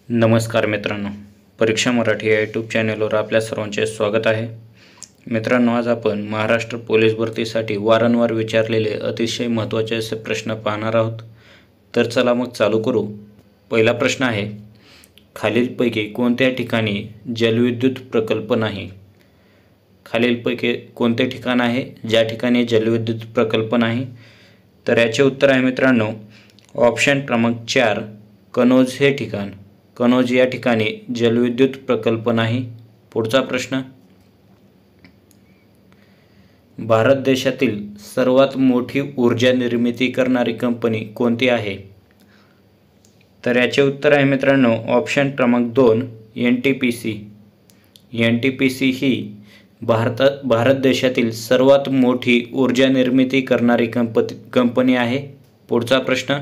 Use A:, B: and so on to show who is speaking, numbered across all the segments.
A: नमस्कार मित्रांनो, परीक्षा मराठी या यूट्यूब चॅनलवर आपल्या सर्वांचे स्वागत आहे. मित्रांनो, आज आपण महाराष्ट्र पोलीस भरतीसाठी वारंवार विचारलेले अतिशय महत्त्वाचे असे प्रश्न पाहणार आहोत. तर चला मग चालू करू. पहिला प्रश्न आहे, खालीलपैकी कोणत्या ठिकाणी जलविद्युत प्रकल्प नाही? खालीलपैकी कोणते ठिकाण आहे ज्या ठिकाणी जलविद्युत प्रकल्प नाही? तर याचे उत्तर आहे मित्रांनो, ऑप्शन क्रमांक 4 कनोज हे ठिकाण. कनोज या ठिकाणी जलविद्युत प्रकल्प नाही. पुढचा प्रश्न, भारत देशातील सर्वात मोठी ऊर्जा निर्मिती करणारी कंपनी कोणती आहे? तर याचे उत्तर आहे मित्रांनो, ऑप्शन क्रमांक 2 NTPC. NTPC ही भारत देशातील सर्वात मोठी ऊर्जा निर्मिती करणारी कंपनी आहे. पुढचा प्रश्न,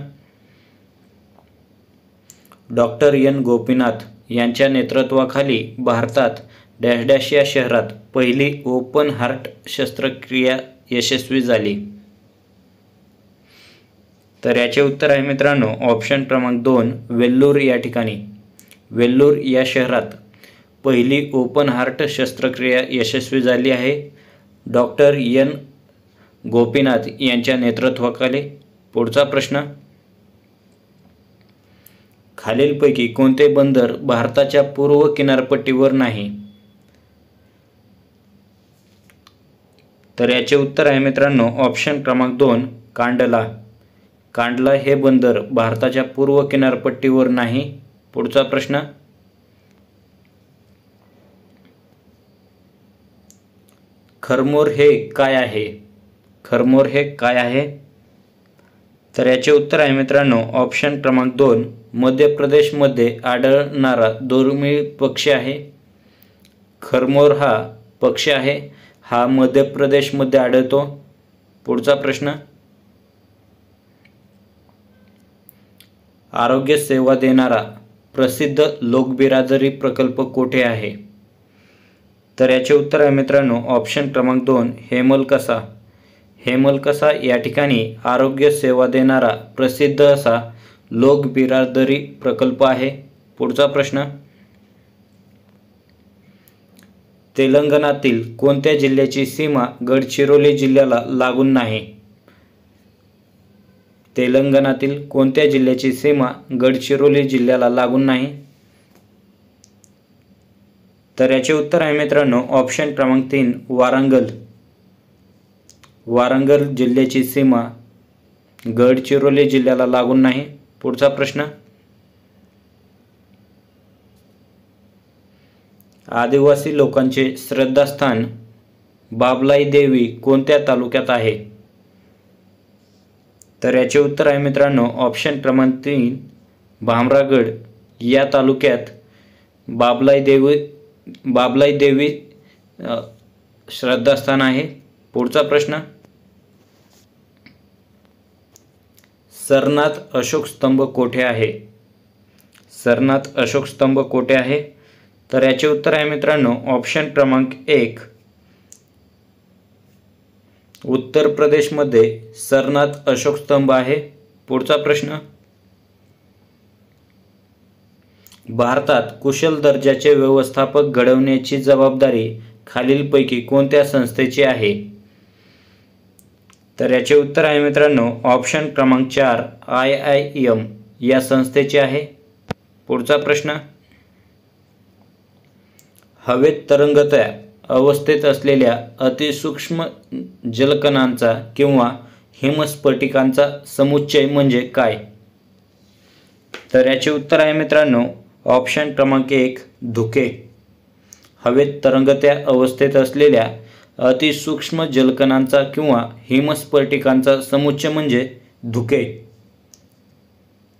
A: डॉक्टर एन गोपीनाथ यांच्या नेतृत्वाखाली भारतात डॅश डॅश या शहरात पहिली ओपन हार्ट शस्त्रक्रिया यशस्वी झाली. तर याचे उत्तर आहे मित्रांनो, ऑप्शन क्रमांक 2 वेल्लोर या ठिकाणी. वेल्लोर या शहरात पहिली ओपन हार्ट शस्त्रक्रिया यशस्वी झाली आहे डॉक्टर एन गोपीनाथ यांच्या नेतृत्वाखाली. पुढचा प्रश्न, खालीलपैकी कोणते बंदर भारताच्या पूर्व किनारपट्टीवर नाही? तर याचे उत्तर आहे मित्रांनो, ऑप्शन क्रमांक 2 कांडला. कांडला हे बंदर भारताच्या पूर्व किनारपट्टीवर नाही. पुढचा प्रश्न, खरमोर हे काय आहे? खरमोर हे काय आहे? तर याचे उत्तर आहे मित्रांनो, ऑप्शन क्रमांक 2 मध्य प्रदेशमध्ये आढळणारा दुर्मिळ पक्षी आहे. खरमोर हा पक्षी आहे, हा मध्य प्रदेशमध्ये आढळतो. पुढचा प्रश्न, आरोग्य सेवा देणारा प्रसिद्ध लोकबिरादरी प्रकल्प कोठे आहे? तर याचे उत्तर आहे मित्रांनो, ऑप्शन क्रमांक 2 हेमलकसा. हेमलकसा या ठिकाणी आरोग्य सेवा देणारा प्रसिद्ध असा लोकबिरादरी प्रकल्प आहे. पुढचा प्रश्न, तेलंगणातील कोणत्या जिल्ह्याची सीमा गडचिरोली जिल्ह्याला लागून नाही? तेलंगणातील कोणत्या जिल्ह्याची सीमा गडचिरोली जिल्ह्याला लागून नाही? तर याचे उत्तर आहे मित्रांनो, ऑप्शन क्रमांक 3 वारंगल. वारंगल जिल्ह्याची सीमा गडचिरोली जिल्ह्याला लागून नाही. पुढचा प्रश्न, आदिवासी लोकांचे श्रद्धास्थान बाबलाई देवी कोणत्या तालुक्यात आहे? तर याचे उत्तर आहे मित्रांनो, ऑप्शन क्रमांक 3 भामरागड या तालुक्यात बाबलाई देवी श्रद्धास्थान आहे. पुढचा प्रश्न, सरनाथ अशोक स्तंभ कोठे आहे? सरनाथ अशोक स्तंभ कोठे आहे? तर याचे उत्तर आहे मित्रांनो, ऑप्शन क्रमांक 1 उत्तर प्रदेशमध्ये सरनाथ अशोक स्तंभ आहे. पुढचा प्रश्न, भारतात कुशल दर्जाचे व्यवस्थापक घडवण्याची जबाबदारी खालीलपैकी कोणत्या संस्थेची आहे? तर याचे उत्तर आहे मित्रांनो, ऑप्शन क्रमांक 4 IIM या संस्थेचे आहे. पुढचा प्रश्न, हवेत तरंगत्या अवस्थेत असलेल्या अतिसूक्ष्म जलकणांचा किंवा हिमस्फटिकांचा समुच्चय म्हणजे काय? तर याचे उत्तर आहे मित्रांनो, ऑप्शन क्रमांक 1 धुके. हवेत तरंगत्या अवस्थेत असलेल्या अतिसूक्ष्म जलकणांचा किंवा हिमस्फटिकांचा समुच्चय म्हणजे धुके.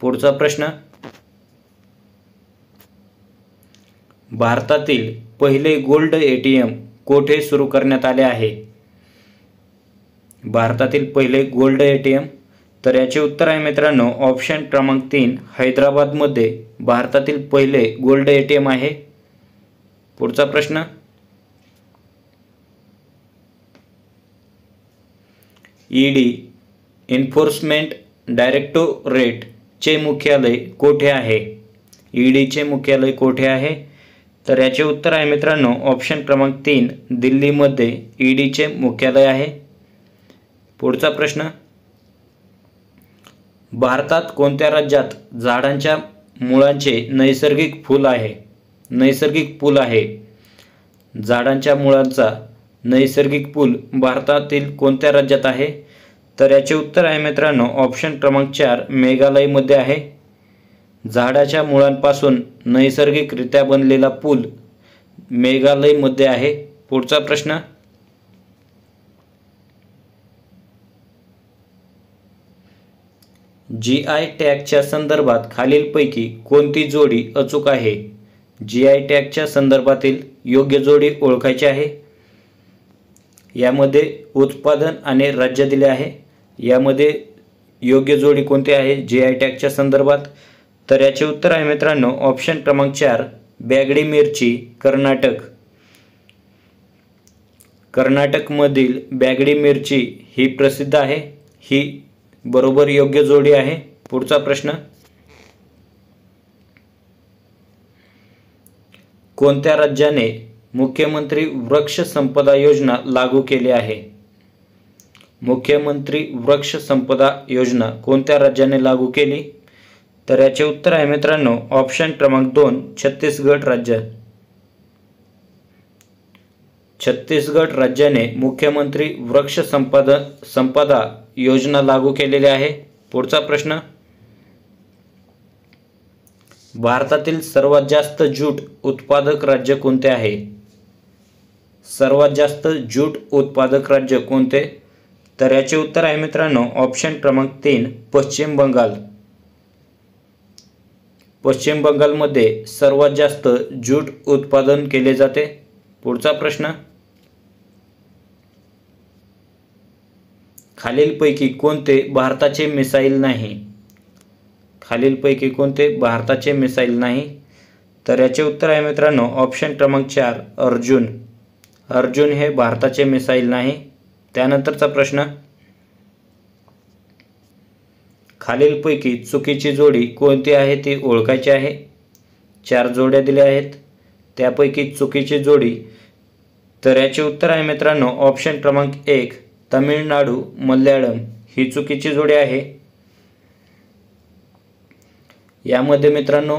A: पुढचा प्रश्न, भारतातील पहिले गोल्ड ATM कोठे सुरू करण्यात आले आहे? भारतातील पहिले गोल्ड ATM. तर याचे उत्तर आहे मित्रांनो, ऑप्शन क्रमांक 3 हैदराबादमध्ये भारतातील पहिले गोल्ड ATM आहे. पुढचा प्रश्न, ED एन्फोर्समेंट डायरेक्टोरेट चे मुख्यालय कोठे आहे? ईडीचे मुख्यालय कोठे आहे? तर याचे उत्तर आहे मित्रांनो ऑप्शन क्रमांक 3 दिल्लीमध्ये ईडीचे मुख्यालय आहे। पुढचा प्रश्न, भारतात कोणत्या राज्यात झाडांच्या मुळांचे नैसर्गिक पूल आहे? झाडांच्या मुळांचा नैसर्गिक पूल भारतातील कोणत्या राज्यात आहे? तर याचे उत्तर आहे मित्रांनो ऑप्शन क्रमांक 4 मेघालयमध्ये आहे। झाडाच्या मुळांपासून नैसर्गिकरित्या बनलेला पूल मेघालयमध्ये आहे। पुढचा प्रश्न, जीआय टॅगच्या संदर्भात खालीलपैकी कोणती जोडी अचूक आहे? जीआय टॅगच्या संदर्भातील योग्य जोडी ओळखायची आहे। यामध्ये उत्पादन आणि राज्य दिले आहे। यामध्ये योग्य जोडी कोणती आहे जीआय टॅगच्या संदर्भात? तर याचे उत्तर आहे मित्रांनो ऑप्शन क्रमांक 4 बॅगडी मिरची कर्नाटक। कर्नाटकमधील बॅगडी मिरची ही प्रसिद्ध आहे। ही बरोबर योग्य जोडी आहे। पुढचा प्रश्न, कोणत्या राज्याने मुख्यमंत्री वृक्ष संपदा योजना लागू केली आहे? मुख्यमंत्री वृक्ष संपदा योजना कोणत्या राज्याने लागू केली? तर याचे उत्तर आहे मित्रांनो ऑप्शन क्रमांक 2 छत्तीसगड राज्य। छत्तीसगड राज्याने मुख्यमंत्री वृक्ष संपदा योजना लागू केलेली आहे। पुढचा प्रश्न, भारतातील सर्वात जास्त ज्यूट उत्पादक राज्य कोणते आहे? सर्वात जास्त ज्यूट उत्पादक राज्य कोणते? तर याचे उत्तर आहे मित्रांनो ऑप्शन क्रमांक 3 पश्चिम बंगाल। पश्चिम बंगालमध्ये सर्वात जास्त ज्यूट उत्पादन केले जाते। पुढचा प्रश्न, खालीलपैकी कोणते भारताचे मिसाईल नाही? खालीलपैकी कोणते भारताचे मिसाईल नाही? तर याचे उत्तर आहे मित्रांनो ऑप्शन क्रमांक 4 अर्जुन। अर्जुन हे भारताचे मिसाईल नाही। त्यानंतरचा प्रश्न, खालीलपैकी चुकीची जोडी कोणती आहे ती ओळखायची आहे। 4 जोड्या दिल्या आहेत, त्यापैकी चुकीची जोडी, तर याचे उत्तर आहे मित्रांनो ऑप्शन क्रमांक 1 तमिळनाडू मल्याळम ही चुकीची जोडी आहे। यामध्ये मित्रांनो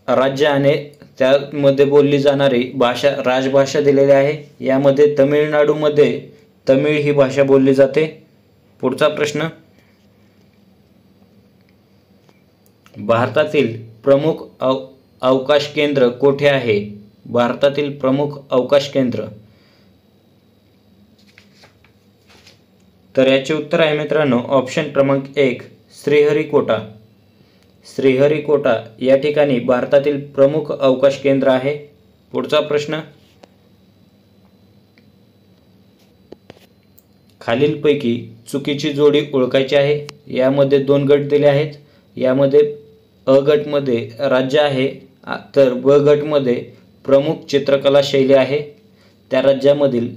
A: राज्य आणि त्यामध्ये बोलली जाणारी भाषा राजभाषा दिलेली आहे। यामध्ये तमिळनाडूमध्ये तमिळ ही भाषा बोलली जाते। पुढचा प्रश्न, भारतातील प्रमुख अवकाश केंद्र कोठे आहे? भारतातील प्रमुख अवकाश केंद्र, तर याचे उत्तर आहे मित्रांनो ऑप्शन क्रमांक 1 श्रीहरिकोटा। श्रीहरिकोटा या ठिकाणी भारतातील प्रमुख अवकाश केंद्र आहे। पुढचा प्रश्न, खालीलपैकी चुकीची जोडी ओळखायची आहे। यामध्ये 2 गट दिले आहेत। यामध्ये अ गटमध्ये राज्य आहे, तर ब गटमध्ये प्रमुख चित्रकला शैली आहे। त्या राज्यामधील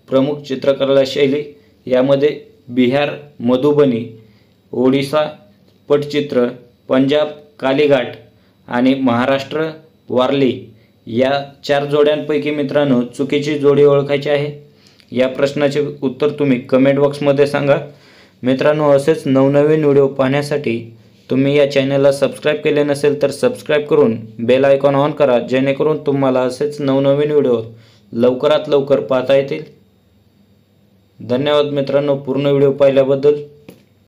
A: प्रमुख चित्रकला शैली यामध्ये बिहार मधुबनी, ओडिसा पटचित्र, पंजाब कालीघाट आणि महाराष्ट्र वारली या 4 जोड्यांपैकी मित्रांनो चुकीची जोडी ओळखायची आहे। या प्रश्नाचे उत्तर तुम्ही कमेंट बॉक्समध्ये सांगा। मित्रांनो असेच नवनवीन व्हिडिओ पाहण्यासाठी तुम्ही या चॅनलला सबस्क्राईब केले नसेल तर सबस्क्राईब करून बेल आयकॉन ऑन करा, जेणेकरून तुम्हाला असेच नवनवीन व्हिडिओ लवकरात लवकर पाहता येतील। धन्यवाद मित्रांनो पूर्ण व्हिडिओ पाहिल्याबद्दल।